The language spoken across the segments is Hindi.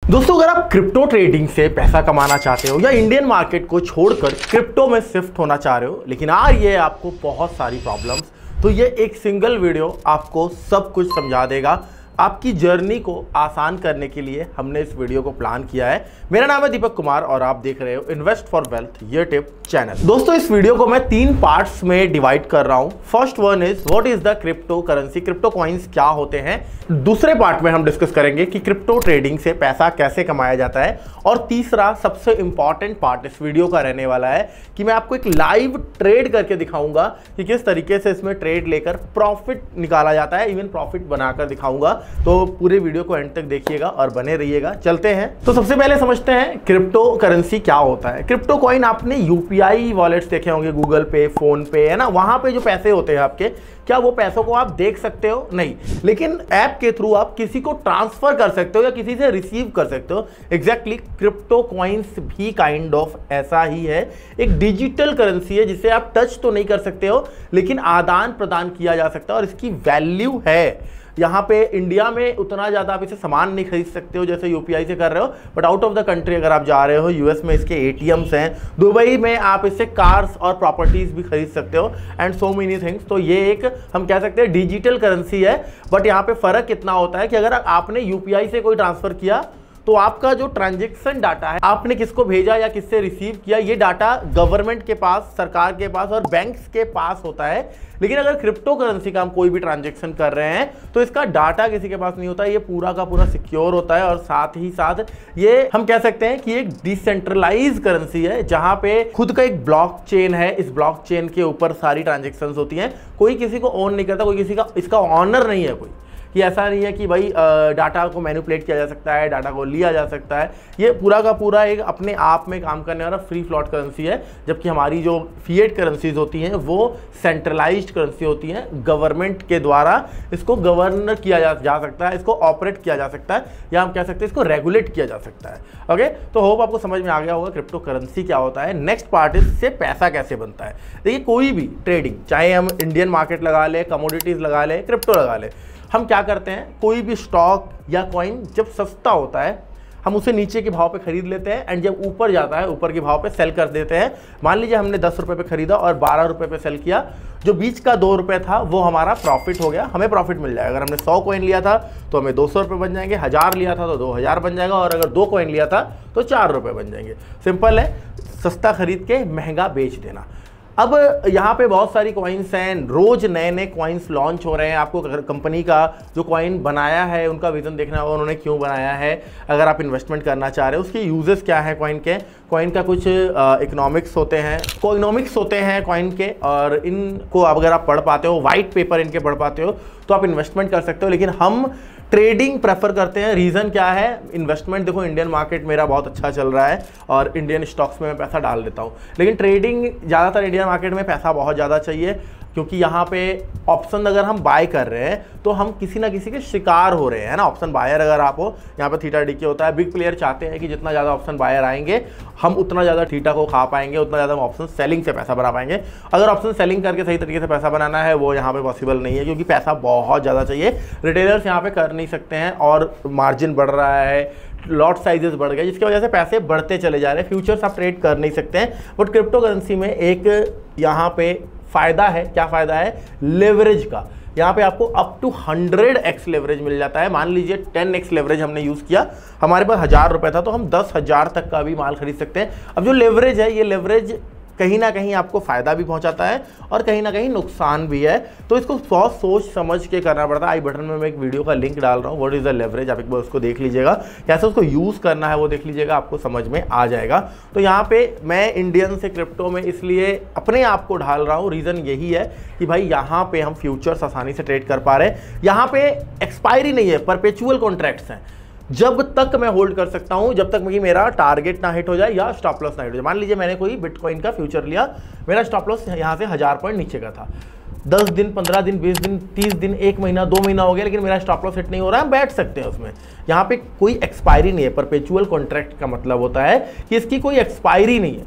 दोस्तों, अगर आप क्रिप्टो ट्रेडिंग से पैसा कमाना चाहते हो या इंडियन मार्केट को छोड़कर क्रिप्टो में शिफ्ट होना चाह रहे हो, लेकिन आ रही है आपको बहुत सारी प्रॉब्लम्स, तो ये एक सिंगल वीडियो आपको सब कुछ समझा देगा। आपकी जर्नी को आसान करने के लिए हमने इस वीडियो को प्लान किया है। मेरा नाम है दीपक कुमार और आप देख रहे हो invest for wealth YouTube channel. दोस्तों, इस वीडियो को मैं 3 पार्ट्स में डिवाइड कर रहा हूं। First one is what is the crypto currency, crypto coins क्या होते हैं। दूसरे पार्ट में हम डिस्कस करेंगे कि क्रिप्टो ट्रेडिंग से पैसा कैसे कमाया जाता है। और तीसरा सबसे इंपॉर्टेंट पार्ट इस वीडियो का रहने वाला है कि मैं आपको एक लाइव ट्रेड करके दिखाऊंगा कि किस तरीके से इसमें ट्रेड लेकर प्रॉफिट निकाला जाता है, इवन प्रॉफिट बनाकर दिखाऊंगा। तो पूरे वीडियो को एंड तक देखिएगा और बने रहिएगा। चलते हैं, तो सबसे पहले समझते हैं क्रिप्टो करेंसी क्या होता है। क्रिप्टो कॉइन, आपने यूपीआई वॉलेट्स देखे होंगे, गूगल पे, फोन पे, है ना, वहां पे जो पैसे होते हैं आपके, क्या वो पैसों को आप देख सकते हो? नहीं, लेकिन ऐप के थ्रू आप किसी को ट्रांसफर कर सकते हो या किसी से रिसीव कर सकते हो। एग्जैक्टली क्रिप्टो कॉइन्स भी काइंड ऑफ ऐसा ही है। एक डिजिटल करेंसी है जिसे आप टच तो नहीं कर सकते हो, लेकिन आदान प्रदान किया जा सकता है और इसकी वैल्यू है। यहाँ पे इंडिया में उतना ज़्यादा आप इसे सामान नहीं खरीद सकते हो जैसे यूपीआई से कर रहे हो, but out of the country अगर आप जा रहे हो, यूएस में इसके एटीएम्स हैं, दुबई में आप इससे कार्स और प्रॉपर्टीज भी खरीद सकते हो एंड सो मेनी थिंग्स। तो ये एक हम कह सकते हैं डिजिटल करेंसी है। बट यहाँ पे फ़र्क कितना होता है कि अगर आपने यूपीआई से कोई ट्रांसफ़र किया तो आपका जो ट्रांजैक्शन डाटा है, आपने किसको भेजा या किससे रिसीव किया, ये डाटा गवर्नमेंट के पास, सरकार के पास और बैंक्स के पास होता है। लेकिन अगर क्रिप्टो करेंसी का हम कोई भी ट्रांजैक्शन कर रहे हैं तो इसका डाटा किसी के पास नहीं होता, ये पूरा का पूरा सिक्योर होता है। और साथ ही साथ ये हम कह सकते हैं कि एक डिसेंट्रलाइज करेंसी है जहां पे खुद का एक ब्लॉकचेन है। इस ब्लॉकचेन के ऊपर सारी ट्रांजैक्शंस होती हैं, कोई किसी को ओन नहीं करता, कोई किसी का इसका ऑनर नहीं है कोई, कि ऐसा नहीं है कि भाई डाटा को मैनिपुलेट किया जा सकता है, डाटा को लिया जा सकता है। ये पूरा का पूरा एक अपने आप में काम करने वाला फ्री फ्लोट करेंसी है। जबकि हमारी जो फिएट करेंसीज होती हैं वो सेंट्रलाइज्ड करेंसी होती हैं, गवर्नमेंट के द्वारा इसको गवर्न किया जा सकता है, इसको ऑपरेट किया जा सकता है, या हम कह सकते हैं इसको रेगुलेट किया जा सकता है। ओके, तो होप आपको समझ में आ गया होगा क्रिप्टो करेंसी क्या होता है। नेक्स्ट पार्ट इससे पैसा कैसे बनता है। देखिए, कोई भी ट्रेडिंग, चाहे हम इंडियन मार्केट लगा ले, कमोडिटीज लगा ले, क्रिप्टो लगा ले, हम क्या करते हैं, कोई भी स्टॉक या कॉइन जब सस्ता होता है हम उसे नीचे के भाव पे खरीद लेते हैं एंड जब ऊपर जाता है ऊपर के भाव पे सेल कर देते हैं। मान लीजिए हमने 10 रुपये पे खरीदा और 12 रुपये पे सेल किया, जो बीच का 2 रुपये था वो हमारा प्रॉफिट हो गया, हमें प्रॉफिट मिल जाएगा। अगर हमने 100 कॉइन लिया था तो हमें 200 रुपये बन जाएंगे, 1000 लिया था तो 2000 बन जाएगा, और अगर 2 कॉइन लिया था तो 4 रुपये बन जाएंगे। सिंपल है, सस्ता खरीद के महंगा बेच देना। अब यहाँ पे बहुत सारी कॉइन्स हैं, रोज नए नए कॉइन्स लॉन्च हो रहे हैं। आपको कंपनी का जो कॉइन बनाया है उनका विजन देखना होगा, उन्होंने क्यों बनाया है। अगर आप इन्वेस्टमेंट करना चाह रहे हो, उसके यूजेस क्या है कॉइन के, कॉइन का कुछ इकोनॉमिक्स होते हैं, कोइनॉमिक्स होते हैं कॉइन के, और इनको अगर आप पढ़ पाते हो, वाइट पेपर इनके पढ़ पाते हो, तो आप इन्वेस्टमेंट कर सकते हो। लेकिन हम ट्रेडिंग प्रेफर करते हैं। रीज़न क्या है, इन्वेस्टमेंट देखो, इंडियन मार्केट मेरा बहुत अच्छा चल रहा है और इंडियन स्टॉक्स में मैं पैसा डाल देता हूँ, लेकिन ट्रेडिंग ज़्यादातर इंडियन मार्केट में पैसा बहुत ज़्यादा चाहिए, क्योंकि यहाँ पे ऑप्शन अगर हम बाय कर रहे हैं तो हम किसी ना किसी के शिकार हो रहे हैं, है ना। ऑप्शन बायर अगर आप हो, यहाँ पे थीटा डी के होता है, बिग प्लेयर चाहते हैं कि जितना ज़्यादा ऑप्शन बायर आएंगे हम उतना ज़्यादा थीटा को खा पाएंगे, उतना ज़्यादा हम ऑप्शन सेलिंग से पैसा बना पाएंगे। अगर ऑप्शन सेलिंग करके सही तरीके से पैसा बनाना है वो यहाँ पे पॉसिबल नहीं है, क्योंकि पैसा बहुत ज़्यादा चाहिए। रिटेलर्स यहाँ पे कर नहीं सकते हैं और मार्जिन बढ़ रहा है, लॉट साइजेस बढ़ गए, जिसकी वजह से पैसे बढ़ते चले जा रहे हैं। फ्यूचर्स आप ट्रेड कर नहीं सकते हैं। बट क्रिप्टो करेंसी में एक यहाँ पे फ़ायदा है, क्या फ़ायदा है, लेवरेज का। यहाँ पे आपको अप टू 100x लेवरेज मिल जाता है। मान लीजिए 10x लेवरेज हमने यूज़ किया, हमारे पास 1000 रुपये था तो हम 10,000 तक का भी माल खरीद सकते हैं। अब जो लेवरेज है, ये लेवरेज कहीं ना कहीं आपको फ़ायदा भी पहुंचाता है और कहीं ना कहीं नुकसान भी है, तो इसको बहुत सोच समझ के करना पड़ता है। आई बटन में मैं एक वीडियो का लिंक डाल रहा हूँ, व्हाट इज़ द लेवरेज, आप एक बार उसको देख लीजिएगा, कैसे उसको यूज़ करना है वो देख लीजिएगा, आपको समझ में आ जाएगा। तो यहाँ पे मैं इंडियन से क्रिप्टो में इसलिए अपने आप को ढाल रहा हूँ, रीज़न यही है कि भाई यहाँ पे हम फ्यूचर्स आसानी से ट्रेड कर पा रहे हैं। यहाँ पे एक्सपायरी नहीं है, परपेचुअल कॉन्ट्रैक्ट्स हैं। जब तक मैं होल्ड कर सकता हूं, जब तक मेरा टारगेट ना हिट हो जाए या स्टॉप लॉस ना हिट हो जाए। मान लीजिए मैंने कोई बिटकॉइन का फ्यूचर लिया, मेरा स्टॉप लॉस यहां से 1000 पॉइंट नीचे का था, 10 दिन, 15 दिन, 20 दिन, 30 दिन, 1 महीना, 2 महीना हो गया, लेकिन मेरा स्टॉप लॉस हिट नहीं हो रहा है, हम बैठ सकते हैं उसमें। यहाँ पे कोई एक्सपायरी नहीं है। परपेचुअल कॉन्ट्रैक्ट का मतलब होता है कि इसकी कोई एक्सपायरी नहीं है,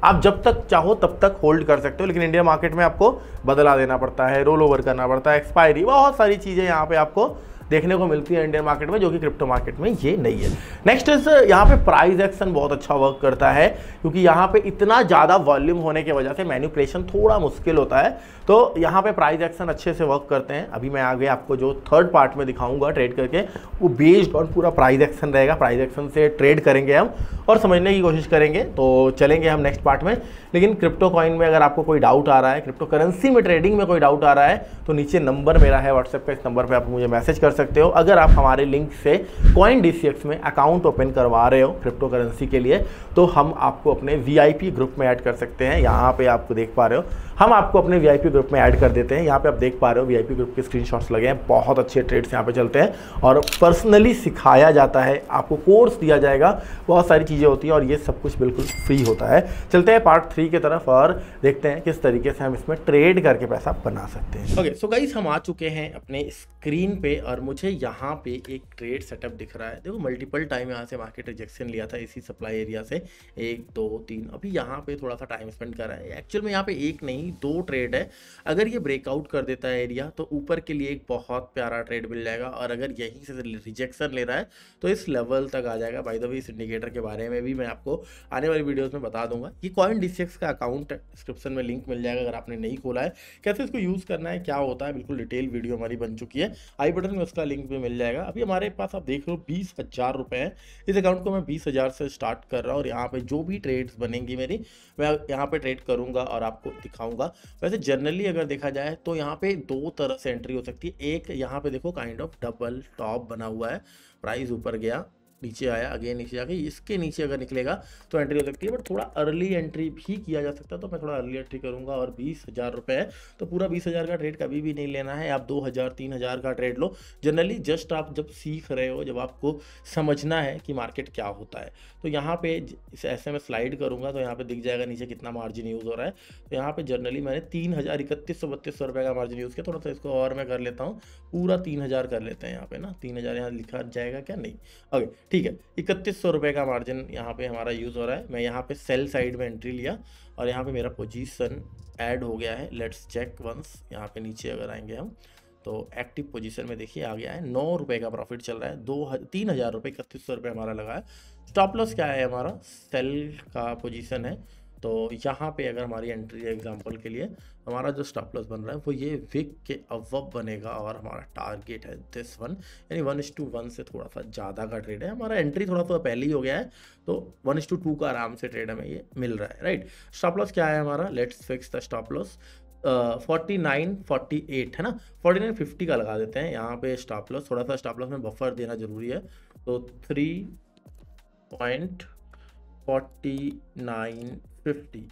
आप जब तक चाहो तब तक होल्ड कर सकते हो। लेकिन इंडियन मार्केट में आपको बदला देना पड़ता है, रोल ओवर करना पड़ता है, एक्सपायरी, बहुत सारी चीज़ें यहाँ पे आपको देखने को मिलती है इंडियन मार्केट में, जो कि क्रिप्टो मार्केट में ये नहीं है। नेक्स्ट इज यहाँ पे प्राइस एक्शन बहुत अच्छा वर्क करता है, क्योंकि यहाँ पे इतना ज़्यादा वॉल्यूम होने की वजह से मैनिपुलेशन थोड़ा मुश्किल होता है, तो यहाँ पे प्राइस एक्शन अच्छे से वर्क करते हैं। अभी मैं आगे आपको जो थर्ड पार्ट में दिखाऊंगा ट्रेड करके, वो बेस्ड ऑन पूरा प्राइस एक्शन रहेगा। प्राइस एक्शन से ट्रेड करेंगे हम और समझने की कोशिश करेंगे। तो चलेंगे हम नेक्स्ट पार्ट में। लेकिन क्रिप्टो कॉइन में अगर आपको कोई डाउट आ रहा है, क्रिप्टो करेंसी में ट्रेडिंग में कोई डाउट आ रहा है, तो नीचे नंबर मेरा है व्हाट्सएप का, इस नंबर पे आप मुझे मैसेज कर सकते हो। अगर आप हमारे लिंक से CoinDCX में अकाउंट ओपन करवा रहे हो क्रिप्टो करेंसी के लिए, तो हम आपको अपने VIP ग्रुप में ऐड कर सकते हैं। यहाँ पे आपको देख पा रहे हो, हम आपको अपने VIP ग्रुप में ऐड कर देते हैं। यहाँ पे आप देख पा रहे हो VIP ग्रुप के स्क्रीनशॉट्स लगे हैं, बहुत अच्छे ट्रेड्स यहाँ पे चलते हैं और पर्सनली सिखाया जाता है, आपको कोर्स दिया जाएगा, बहुत सारी चीज़ें होती हैं और ये सब कुछ बिल्कुल फ्री होता है। चलते हैं पार्ट 3 की तरफ और देखते हैं किस तरीके से हम इसमें ट्रेड करके पैसा बना सकते हैं। ओके, सो गाइस हम आ चुके हैं अपने स्क्रीन पे और मुझे यहाँ पे एक ट्रेड सेटअप दिख रहा है। देखो मल्टीपल टाइम यहाँ से मार्केट रिजेक्शन लिया था इसी सप्लाई एरिया से, 1 2 3, अभी यहाँ पे थोड़ा सा टाइम स्पेंड कर रहा है। एक्चुअल में यहाँ पे एक नहीं 2 ट्रेड है। अगर ये ब्रेकआउट कर देता है एरिया तो ऊपर के लिए एक बहुत प्यारा ट्रेड मिल जाएगा, और अगर यहीं से रिजेक्शन ले रहा है तो इस लेवल तक आ जाएगा। बाय द वे इस इंडिकेटर के बारे में भी मैं आपको आने वाली वीडियोस में बता दूंगा। ये CoinDCX का अकाउंट डिस्क्रिप्शन में लिंक मिल जाएगा अगर आपने नहीं खोला है। कैसे इसको यूज़ करना है, क्या होता है, बिल्कुल डिटेल वीडियो हमारी बन चुकी है, आई बटन में उसका लिंक भी मिल जाएगा। अभी हमारे पास आप देख रहे हो 20,000 रुपये हैं। इस अकाउंट को मैं 20,000 से स्टार्ट कर रहा हूँ और यहाँ पे जो भी ट्रेड्स बनेंगी मेरी, मैं यहाँ पे ट्रेड करूँगा और आपको दिखाऊंगा। वैसे जनरली अगर देखा जाए तो यहाँ पे 2 तरह से एंट्री हो सकती है। एक यहाँ पे देखो काइंड ऑफ डबल टॉप बना हुआ है, प्राइस ऊपर गया, नीचे आया, अगेन नीचे जाके इसके नीचे अगर निकलेगा तो एंट्री हो सकती है, बट थोड़ा अर्ली एंट्री भी किया जा सकता है। तो मैं थोड़ा अर्ली एंट्री करूंगा और 20,000 रुपये है तो पूरा 20,000 का ट्रेड कभी भी नहीं लेना है। आप 2,000 3,000 का ट्रेड लो। जनरली जस्ट आप जब सीख रहे हो, जब आपको समझना है कि मार्केट क्या होता है, तो यहाँ पे ऐसे में स्लाइड करूंगा तो यहाँ पे दिख जाएगा नीचे कितना मार्जिन यूज़ हो रहा है। तो यहाँ पे जनरली मैंने 3,000 3100 रुपये का मार्जिन यूज़ किया। थोड़ा सा इसको और मैं कर लेता हूँ, पूरा 3,000 कर लेते हैं यहाँ पे ना, 3,000 यहाँ लिखा जाएगा क्या, नहीं, ओके ठीक है। 3100 रुपये का मार्जिन यहाँ पे हमारा यूज़ हो रहा है। मैं यहाँ पे सेल साइड में एंट्री लिया और यहाँ पे मेरा पोजीशन ऐड हो गया है। लेट्स चेक वंस, यहाँ पे नीचे अगर आएंगे हम तो एक्टिव पोजीशन में देखिए आ गया है, 9 रुपये का प्रॉफिट चल रहा है। 3,000 रुपये 3100 रुपये हमारा लगा है। स्टॉप लॉस क्या है हमारा, सेल का पोजीशन है। तो यहाँ पे अगर हमारी एंट्री है एग्जांपल के लिए, हमारा जो स्टॉप लॉस बन रहा है वो ये विक के अबव बनेगा और हमारा टारगेट है दिस वन, यानी 1:1 से थोड़ा सा ज़्यादा का ट्रेड है। हमारा एंट्री थोड़ा सा पहले ही हो गया है तो 1:2 का आराम से ट्रेड हमें ये मिल रहा है, राइट। स्टॉप लॉस क्या है हमारा, let's fix the stop loss 49.48 है ना, 49.50 का लगा देते हैं यहाँ पे स्टॉप लॉस। थोड़ा सा स्टॉप लॉस में बफर देना जरूरी है, तो 3.4950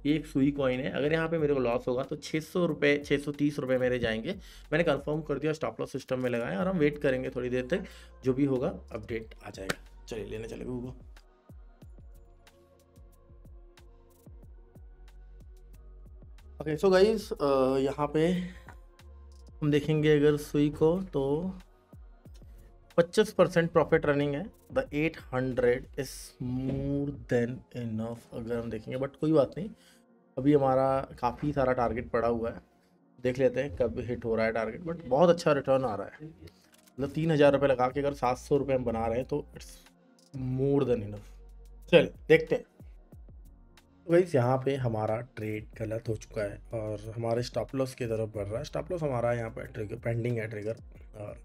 ये एक सुई कॉइन है। अगर यहाँ पे मेरे को लॉस होगा तो 600 रुपये 630 रुपये मेरे जाएंगे। मैंने कंफर्म कर दिया, स्टॉप लॉस सिस्टम में लगाएं और हम वेट करेंगे थोड़ी देर तक, जो भी होगा अपडेट आ जाएगा। चलिए लेने चलेगा वो। ओके सो गाइस यहाँ पे हम देखेंगे अगर सुई को तो 25% प्रॉफिट रनिंग है। The 800 is more than enough अगर हम देखेंगे, बट कोई बात नहीं, अभी हमारा काफ़ी सारा टारगेट पड़ा हुआ है, देख लेते हैं कब हिट हो रहा है टारगेट। बट बहुत अच्छा रिटर्न आ रहा है, मतलब 3,000 रुपये लगा के अगर 700 रुपये हम बना रहे हैं तो इट्स मोर देन इनफ। चलिए देखते हैं। गाइस यहाँ पे हमारा ट्रेड गलत हो चुका है और हमारे स्टॉप लॉस की तरफ बढ़ रहा है। स्टॉप लॉस हमारा यहाँ पे ट्रिगर पेंडिंग है, ट्रिगर और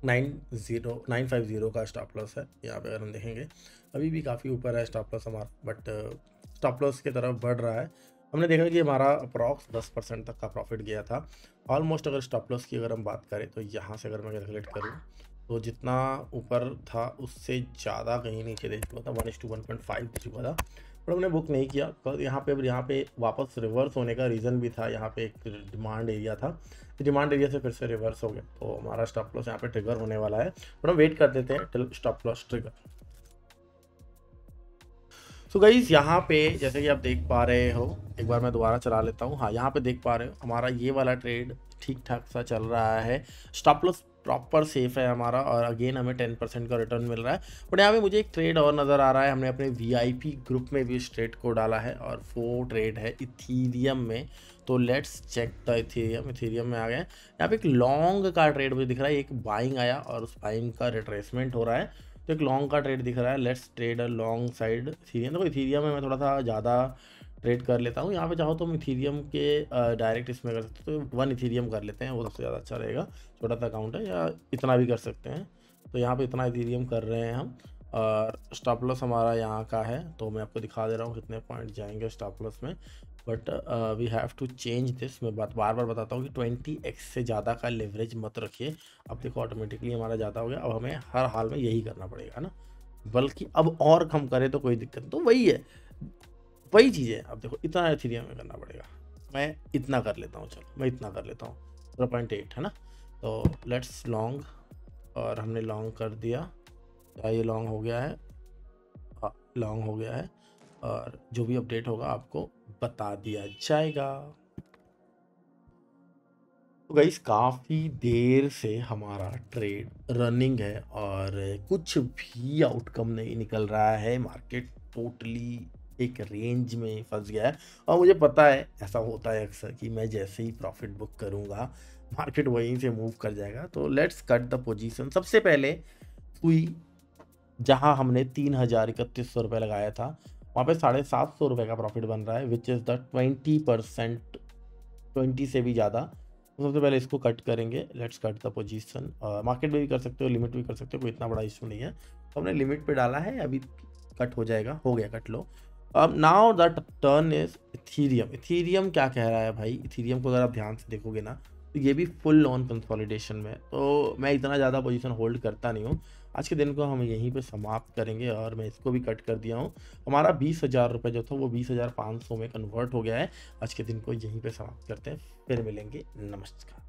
950 का स्टॉप लॉस है। यहाँ पे अगर हम देखेंगे अभी भी काफ़ी ऊपर है स्टॉप लॉस हमारा, बट स्टॉप लॉस की तरफ बढ़ रहा है। हमने देखा कि हमारा अप्रॉक्स 10% तक का प्रॉफिट गया था ऑलमोस्ट। अगर स्टॉप लॉस की अगर हम बात करें तो यहाँ से अगर मैं कैलकुलेट करूँ तो जितना ऊपर था उससे ज़्यादा कहीं नीचे दे चुका था, 1:1.5 दे चुका था, पर हमने बुक नहीं किया। यहाँ पे वापस रिवर्स होने का रीज़न भी था, यहाँ पे एक डिमांड एरिया था, डिमांड एरिया से फिर से रिवर्स हो गया, तो हमारा स्टॉप लॉस यहाँ पे ट्रिगर होने वाला है। पर हम वेट कर देते हैं till stop loss trigger. So guys यहाँ पे जैसे कि आप देख पा रहे हो, एक बार मैं दोबारा चला लेता हूँ। हाँ यहाँ पे देख पा रहे हो हमारा ये वाला ट्रेड ठीक ठाक सा चल रहा है। स्टॉप लॉस प्रॉपर सेफ है हमारा, और अगेन हमें 10% का रिटर्न मिल रहा है। बट यहाँ पे मुझे एक ट्रेड और नज़र आ रहा है, हमने अपने VIP ग्रुप में भी इस ट्रेड को डाला है, और 4 ट्रेड है इथीरियम में। तो लेट्स चेक द इथीरियम में आ गए। यहाँ पे एक लॉन्ग का ट्रेड मुझे दिख रहा है, एक बाइंग आया और उस बाइंग का रिट्रेसमेंट हो रहा है, तो एक लॉन्ग का ट्रेड दिख रहा है। Let's trade a long side Ethereum. तो इथीरियम में मैं थोड़ा सा ज़्यादा ट्रेड कर लेता हूँ। यहाँ पे चाहो तो हम इथीरियम के डायरेक्ट इसमें कर सकते हो, तो 1 इथीरियम कर लेते हैं, वो सबसे ज़्यादा अच्छा रहेगा। छोटा सा अकाउंट है, या इतना भी कर सकते हैं। तो यहाँ पे इतना इथीरियम कर रहे हैं हम, और स्टॉप लॉस हमारा यहाँ का है, तो मैं आपको दिखा दे रहा हूँ कितने पॉइंट जाएंगे स्टॉप लॉस में। But we have to change this. मैं बार बार बताता हूँ कि 20x से ज़्यादा का लेवरेज मत रखिए। अब देखो ऑटोमेटिकली हमारा ज़्यादा हो गया, अब हमें हर हाल में यही करना पड़ेगा ना, बल्कि अब और कम करें तो कोई दिक्कत नहीं। तो वही है, वही चीज़ है। अब देखो इतना इथीरियम में करना पड़ेगा, मैं इतना कर लेता हूँ, चलो मैं इतना कर लेता हूँ, 0.8 है ना। तो लेट्स लॉन्ग, और हमने लॉन्ग कर दिया। क्या ये लॉन्ग हो गया है? हाँ लॉन्ग हो गया है, और जो भी अपडेट होगा आपको बता दिया जाएगा। तो गाइस काफ़ी देर से हमारा ट्रेड रनिंग है, और कुछ भी आउटकम नहीं निकल रहा है। मार्केट टोटली एक रेंज में फंस गया है, और मुझे पता है ऐसा होता है अक्सर कि मैं जैसे ही प्रॉफिट बुक करूँगा मार्केट वहीं से मूव कर जाएगा। तो लेट्स कट द पोजीशन। सबसे पहले हुई जहां हमने 3,3100 रुपये लगाया था, वहाँ पे 750 रुपये का प्रॉफिट बन रहा है, विच इज़ द 20%, 20 से भी ज़्यादा। तो सबसे पहले इसको कट करेंगे। Let's cut the position. Market में भी कर सकते हो, लिमिट भी कर सकते हो, कोई इतना बड़ा इशू नहीं है। तो हमने लिमिट पे डाला है, अभी कट हो जाएगा, हो गया कट लो। अब now the turn is Ethereum. Ethereum क्या कह रहा है भाई? इथीरियम को अगर आप ध्यान से देखोगे ना, तो ये भी फुल ऑन कंसोलिडेशन में। तो मैं इतना ज़्यादा पोजीशन होल्ड करता नहीं हूँ। आज के दिन को हम यहीं पे समाप्त करेंगे, और मैं इसको भी कट कर दिया हूँ। हमारा 20,000 रुपये जो था वो 20,500 में कन्वर्ट हो गया है। आज के दिन को यहीं पे समाप्त करते हैं, फिर मिलेंगे, नमस्कार।